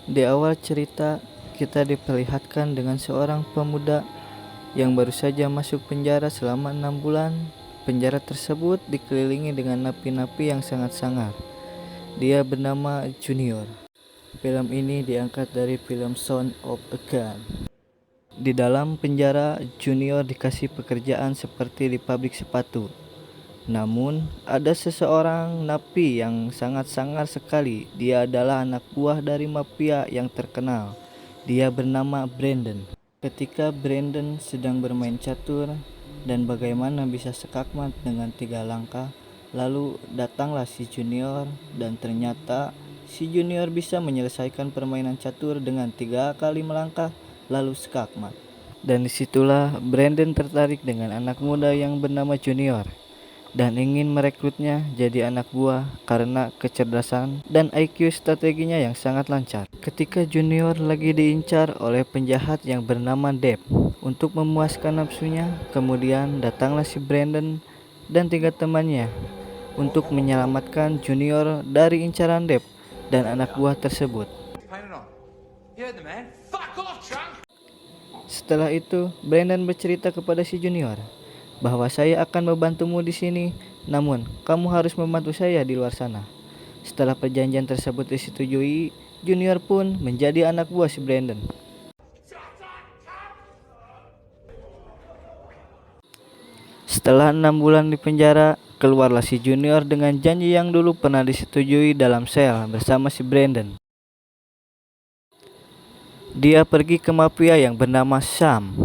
Di awal cerita, kita diperlihatkan dengan seorang pemuda yang baru saja masuk penjara selama 6 bulan. Penjara tersebut dikelilingi dengan napi-napi yang sangat sangar. Dia bernama Junior. Film ini diangkat dari film Sound of a Gun. Di dalam penjara, Junior dikasih pekerjaan seperti di pabrik sepatu. Namun, ada seseorang napi yang sangat sangar sekali. Dia adalah anak buah dari mafia yang terkenal. Dia bernama Brandon. Ketika Brandon sedang bermain catur dan bagaimana bisa sekakmat dengan 3 langkah, lalu datanglah si Junior dan ternyata si Junior bisa menyelesaikan permainan catur dengan 3 kali melangkah lalu sekakmat. Dan disitulah Brandon tertarik dengan anak muda yang bernama Junior dan ingin merekrutnya jadi anak buah karena kecerdasan dan IQ strateginya yang sangat lancar. Ketika Junior lagi diincar oleh penjahat yang bernama Deb untuk memuaskan nafsunya, kemudian datanglah si Brandon dan 3 temannya untuk menyelamatkan Junior dari incaran Deb dan anak buah tersebut. Setelah itu, Brandon bercerita kepada si Junior bahwa saya akan membantumu di sini, namun kamu harus membantu saya di luar sana. Setelah perjanjian tersebut disetujui, Junior pun menjadi anak buah si Brandon. Setelah 6 bulan di penjara, keluarlah si Junior dengan janji yang dulu pernah disetujui dalam sel bersama si Brandon. Dia pergi ke mafia yang bernama Sam.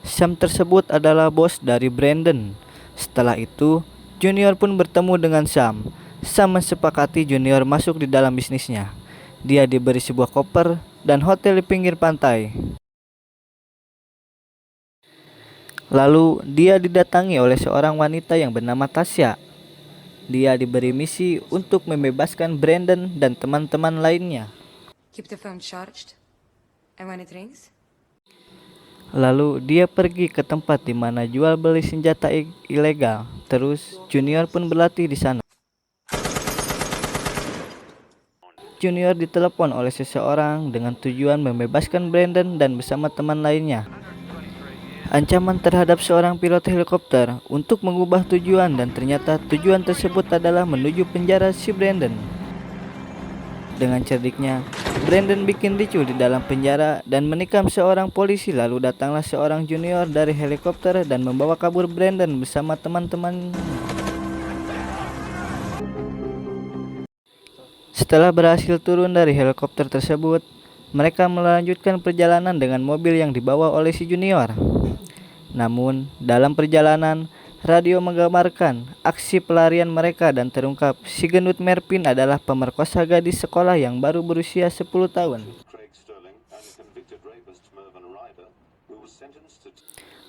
Sam tersebut adalah bos dari Brandon. Setelah itu, Junior pun bertemu dengan Sam. Sam mensepakati Junior masuk di dalam bisnisnya. Dia diberi sebuah koper dan hotel di pinggir pantai. Lalu, dia didatangi oleh seorang wanita yang bernama Tasya. Dia diberi misi untuk membebaskan Brandon dan teman-teman lainnya. Keep the phone charged, and when it rings, Lalu dia pergi ke tempat di mana jual beli senjata ilegal. Terus Junior pun berlatih di sana. Junior ditelepon oleh seseorang dengan tujuan membebaskan Brandon dan bersama teman lainnya. Ancaman terhadap seorang pilot helikopter untuk mengubah tujuan dan ternyata tujuan tersebut adalah menuju penjara si Brandon. Dengan cerdiknya, Brandon bikin ricuh di dalam penjara dan menikam seorang polisi. Lalu datanglah seorang Junior dari helikopter dan membawa kabur Brandon bersama teman-teman. Setelah berhasil turun dari helikopter tersebut, mereka melanjutkan perjalanan dengan mobil yang dibawa oleh si Junior. Namun, dalam perjalanan, radio menggambarkan aksi pelarian mereka dan terungkap si gendut Mervin adalah pemerkosa gadis sekolah yang baru berusia 10 tahun.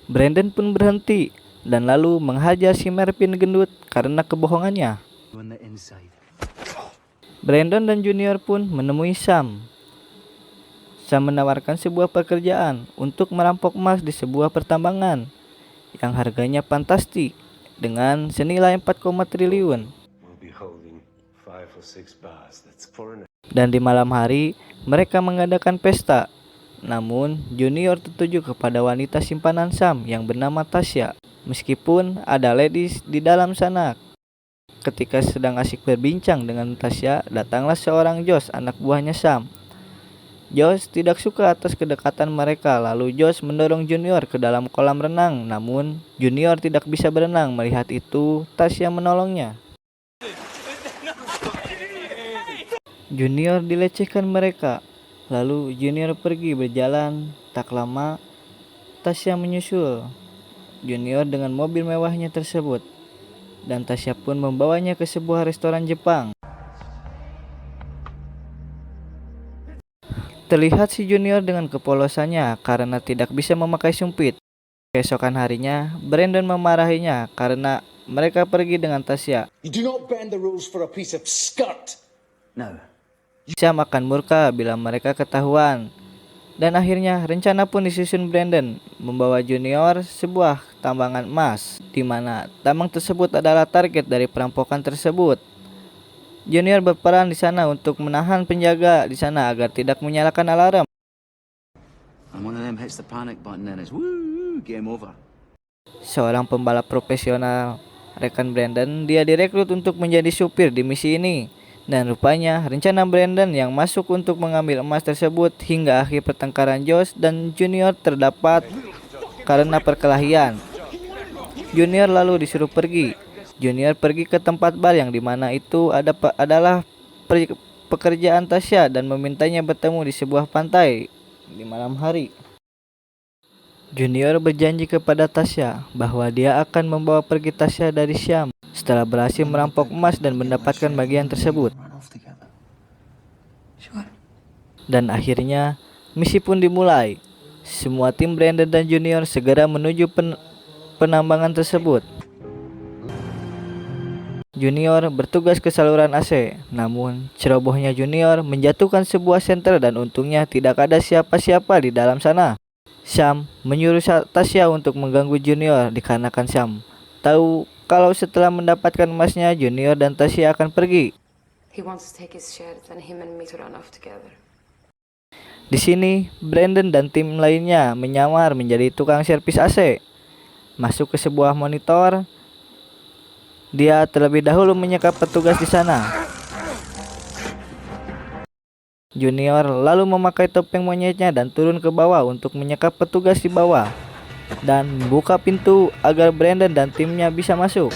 Brandon pun berhenti dan lalu menghajar si Mervin gendut karena kebohongannya. Brandon dan Junior pun menemui Sam. Sam menawarkan sebuah pekerjaan untuk merampok emas di sebuah pertambangan yang harganya fantastik dengan senilai 4, triliun. Dan di malam hari mereka mengadakan pesta. Namun Junior tertuju kepada wanita simpanan Sam yang bernama Tasya. Meskipun ada ladies di dalam sana. Ketika sedang asik berbincang dengan Tasya, datanglah seorang Josh, anak buahnya Sam. Josh tidak suka atas kedekatan mereka, lalu Josh mendorong Junior ke dalam kolam renang. Namun Junior tidak bisa berenang. Melihat itu, Tasya menolongnya. Junior dilecehkan mereka. Lalu Junior pergi berjalan. Tak lama, Tasya menyusul Junior dengan mobil mewahnya tersebut. Dan Tasya pun membawanya ke sebuah restoran Jepang. Terlihat si Junior dengan kepolosannya karena tidak bisa memakai sumpit. Keesokan harinya, Brandon memarahinya karena mereka pergi dengan Tasya. You do not bend the rules for a piece of skirt. No. Sam akan murka bila mereka ketahuan. Dan akhirnya rencana pun disusun Brandon membawa Junior sebuah tambangan emas, di mana tambang tersebut adalah target dari perampokan tersebut. Junior berperan di sana untuk menahan penjaga di sana agar tidak menyalakan alarm. And one of them hits the panic button and it's woo, game over. Seorang pembalap profesional, rekan Brandon, dia direkrut untuk menjadi supir di misi ini. Dan rupanya rencana Brandon yang masuk untuk mengambil emas tersebut hingga akhir pertengkaran Josh dan Junior terdapat karena perkelahian. Junior lalu disuruh pergi. Junior pergi ke tempat bar yang dimana itu adalah pekerjaan Tasya dan memintanya bertemu di sebuah pantai di malam hari. Junior berjanji kepada Tasya bahwa dia akan membawa pergi Tasya dari Syam setelah berhasil merampok emas dan mendapatkan bagian tersebut. Sure. Dan akhirnya misi pun dimulai. Semua tim Brandon dan Junior segera menuju penambangan tersebut. Junior bertugas ke saluran AC, namun cerobohnya Junior menjatuhkan sebuah senter dan untungnya tidak ada siapa-siapa di dalam sana. Syam menyuruh Tasya untuk mengganggu Junior dikarenakan Syam tahu kalau setelah mendapatkan emasnya Junior dan Tasya akan pergi. He wants to take his share, then him and me to run off together. Di sini Brandon dan tim lainnya menyamar menjadi tukang servis AC. Masuk ke sebuah monitor. Dia terlebih dahulu menyekap petugas di sana. Junior lalu memakai topeng monyetnya dan turun ke bawah untuk menyekap petugas di bawah dan membuka pintu agar Brandon dan timnya bisa masuk.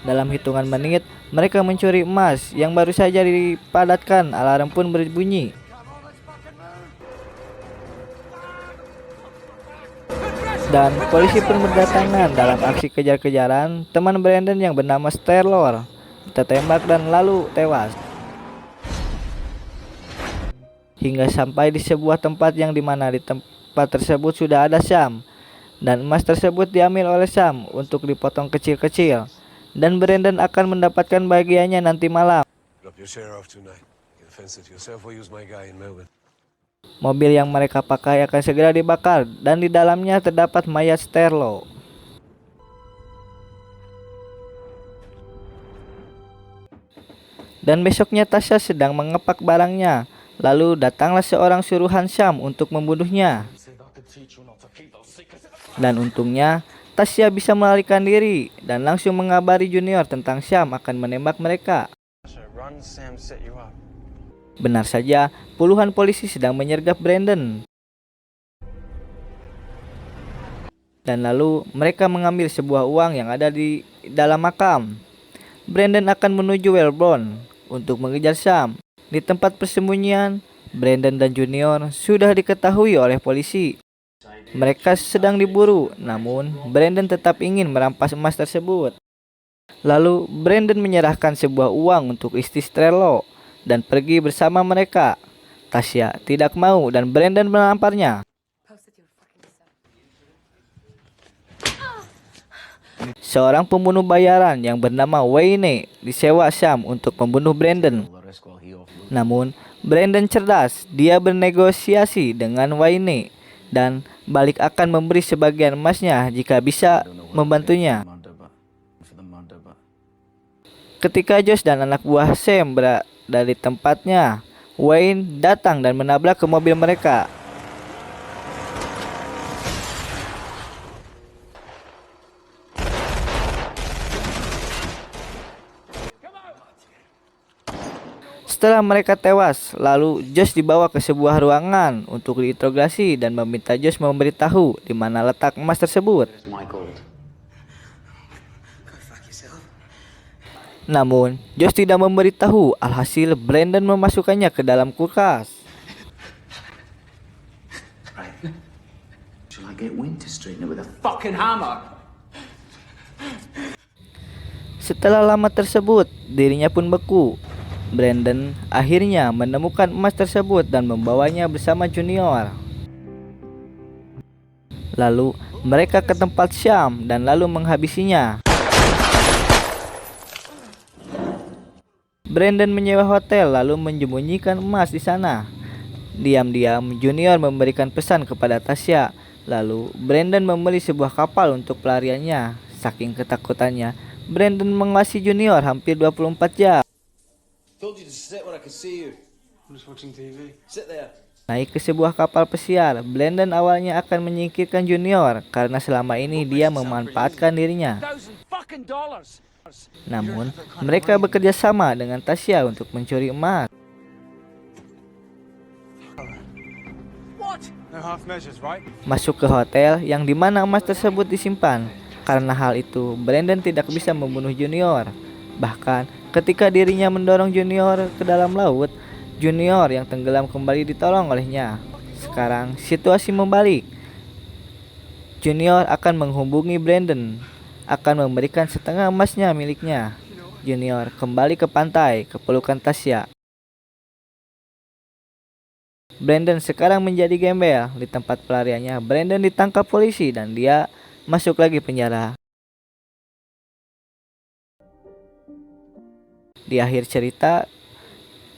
Dalam hitungan menit, mereka mencuri emas yang baru saja dipadatkan. Alarm pun berbunyi. Dan polisi pun berdatangan. Dalam aksi kejar-kejaran, teman Brandon yang bernama Sterlor tertembak dan lalu tewas. Hingga sampai di sebuah tempat yang dimana di tempat tersebut sudah ada Syam. Dan emas tersebut diambil oleh Syam untuk dipotong kecil-kecil. Dan Brandon akan mendapatkan bagiannya nanti malam. Mobil yang mereka pakai akan segera dibakar dan di dalamnya terdapat mayat Sterlo. Dan besoknya Tasya sedang mengepak barangnya. Lalu datanglah seorang suruhan Syam untuk membunuhnya. Dan untungnya Tasya bisa melarikan diri dan langsung mengabari Junior tentang Syam akan menembak mereka. Benar saja, puluhan polisi sedang menyergap Brandon. Dan lalu mereka mengambil sebuah uang yang ada di dalam makam. Brandon akan menuju Wellborn untuk mengejar Syam. Di tempat persembunyian, Brandon dan Junior sudah diketahui oleh polisi. Mereka sedang diburu, namun Brandon tetap ingin merampas emas tersebut. Lalu Brandon menyerahkan sebuah uang untuk istri Sterlo dan pergi bersama mereka. Tasya tidak mau dan Brandon melamparnya. Seorang pembunuh bayaran yang bernama Wayne disewa Syam untuk membunuh Brandon. Namun Brandon cerdas, dia bernegosiasi dengan Wayne dan balik akan memberi sebagian emasnya jika bisa membantunya. Ketika Josh dan anak buah Sam berada di tempatnya, Wayne datang dan menabrak ke mobil mereka. Setelah mereka tewas, lalu Josh dibawa ke sebuah ruangan untuk diinterogasi dan meminta Josh memberitahu di mana letak emas tersebut. Namun, Josh tidak memberitahu, alhasil Brandon memasukkannya ke dalam kulkas. Setelah lama tersebut, dirinya pun beku. Brandon akhirnya menemukan emas tersebut dan membawanya bersama Junior. Lalu mereka ke tempat Syam dan lalu menghabisinya. Brandon menyewa hotel lalu menyembunyikan emas di sana. Diam-diam Junior memberikan pesan kepada Tasya. Lalu Brandon membeli sebuah kapal untuk pelariannya. Saking ketakutannya, Brandon mengawasi Junior hampir 24 jam. Told you to sit where I could see you. I'm just watching TV. Sit there. Naik ke sebuah kapal pesiar, Brandon awalnya akan menyingkirkan Junior karena selama ini dia memanfaatkan dirinya. Namun, mereka bekerja sama dengan Tasya untuk mencuri emas. No half measures, right? Masuk ke hotel yang dimana emas tersebut disimpan. Karena hal itu, Brandon tidak bisa membunuh Junior. Bahkan, ketika dirinya mendorong Junior ke dalam laut, Junior yang tenggelam kembali ditolong olehnya. Sekarang, situasi membalik. Junior akan menghubungi Brandon, akan memberikan setengah emasnya miliknya. Junior kembali ke pantai, ke pelukan Tasya. Brandon sekarang menjadi gembel. Di tempat pelariannya, Brandon ditangkap polisi dan dia masuk lagi penjara. Di akhir cerita,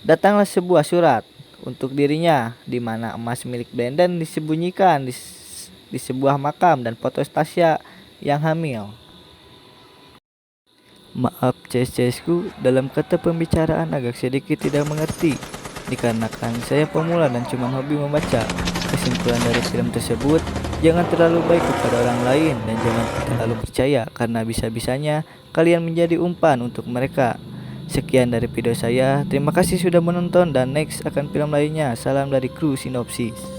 datanglah sebuah surat untuk dirinya di mana emas milik Brandon disembunyikan di sebuah makam dan foto Tasya yang hamil. Maaf CS-CSku, dalam kata pembicaraan agak sedikit tidak mengerti dikarenakan saya pemula dan cuma hobi membaca. Kesimpulan dari film tersebut, jangan terlalu baik kepada orang lain dan jangan terlalu percaya karena bisa-bisanya kalian menjadi umpan untuk mereka. Sekian dari video saya, terima kasih sudah menonton dan next akan film lainnya. Salam dari kru Sinopsis.